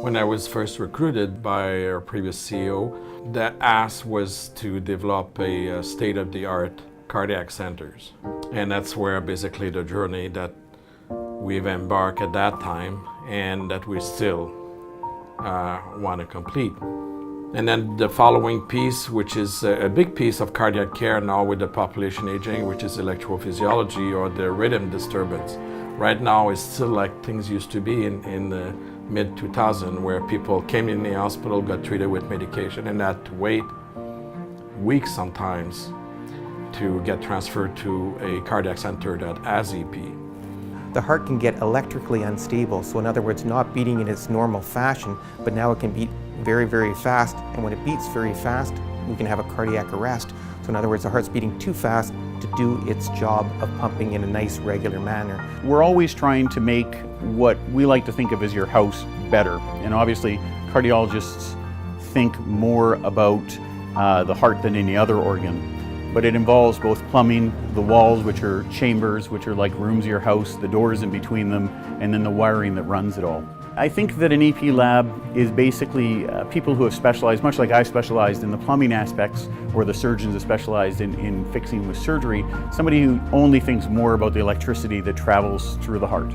When I was first recruited by our previous CEO, the ask was to develop a state-of-the-art cardiac centers. And that's where basically the journey that we've embarked at that time and that we still want to complete. And then the following piece, which is a big piece of cardiac care now with the population aging, which is electrophysiology or the rhythm disturbance. Right now it's still like things used to be in the mid-2000s, where people came in the hospital, got treated with medication, and had to wait weeks sometimes to get transferred to a cardiac center that has EP. The heart can get electrically unstable, so in other words, not beating in its normal fashion, but now it can beat very, very fast, and when it beats very fast, we can have a cardiac arrest. So in other words, the heart's beating too fast to do its job of pumping in a nice, regular manner. We're always trying to make what we like to think of as your house better, and obviously cardiologists think more about the heart than any other organ. But it involves both plumbing, the walls, which are chambers, which are like rooms of your house, the doors in between them, and then the wiring that runs it all. I think that an EP lab is basically people who have specialized, much like I specialized in the plumbing aspects, or the surgeons have specialized in fixing with surgery, somebody who only thinks more about the electricity that travels through the heart.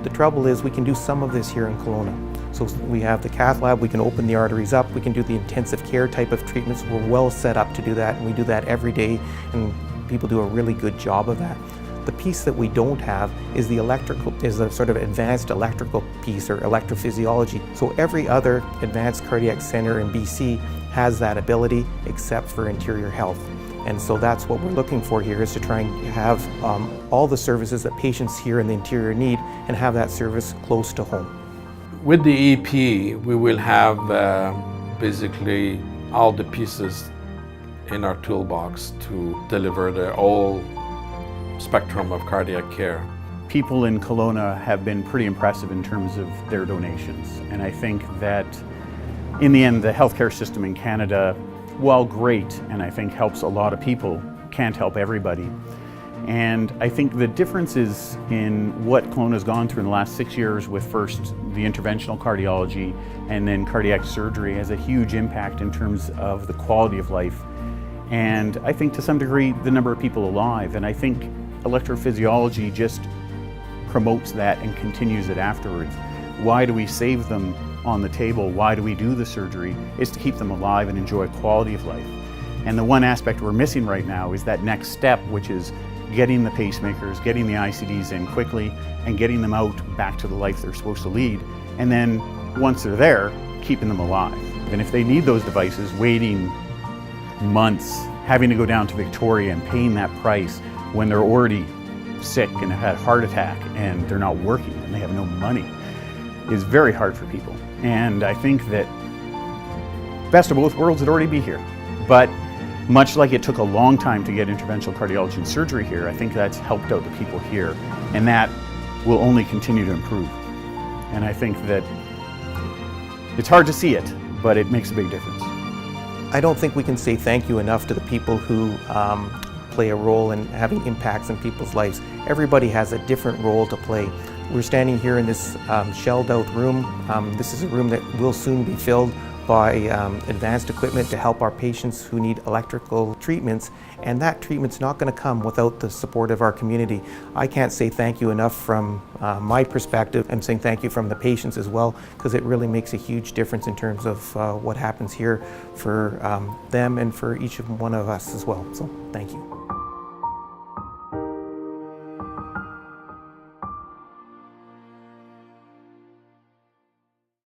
The trouble is we can do some of this here in Kelowna. So we have the cath lab, we can open the arteries up, we can do the intensive care type of treatments. We're well set up to do that, and we do that every day, and people do a really good job of that. The piece that we don't have is the sort of advanced electrical piece, or electrophysiology. So every other advanced cardiac center in BC has that ability except for interior health. And so that's what we're looking for here, is to try and have all the services that patients here in the interior need, and have that service close to home. With the EP, we will have basically all the pieces in our toolbox to deliver the whole spectrum of cardiac care. People in Kelowna have been pretty impressive in terms of their donations, and I think that in the end the healthcare system in Canada, while great and I think helps a lot of people, can't help everybody. And I think the differences in what Kelowna has gone through in the last 6 years with first the interventional cardiology and then cardiac surgery has a huge impact in terms of the quality of life. And I think to some degree the number of people alive. And I think electrophysiology just promotes that and continues it afterwards. Why do we save them on the table? Why do we do the surgery? It's to keep them alive and enjoy quality of life. And the one aspect we're missing right now is that next step, which is getting the pacemakers, getting the ICDs in quickly, and getting them out back to the life they're supposed to lead. And then once they're there, keeping them alive. And if they need those devices, waiting months, having to go down to Victoria and paying that price when they're already sick and have had a heart attack and they're not working and they have no money, is very hard for people. And I think that best of both worlds would already be here. But much like it took a long time to get interventional cardiology and surgery here, I think that's helped out the people here, and that will only continue to improve. And I think that it's hard to see it, but it makes a big difference. I don't think we can say thank you enough to the people who play a role in having impacts in people's lives. Everybody has a different role to play. We're standing here in this shelled out room. This is a room that will soon be filled by advanced equipment to help our patients who need electrical treatments, and that treatment's not going to come without the support of our community. I can't say thank you enough from my perspective. I'm saying thank you from the patients as well, because it really makes a huge difference in terms of what happens here for them and for each one of us as well. So thank you.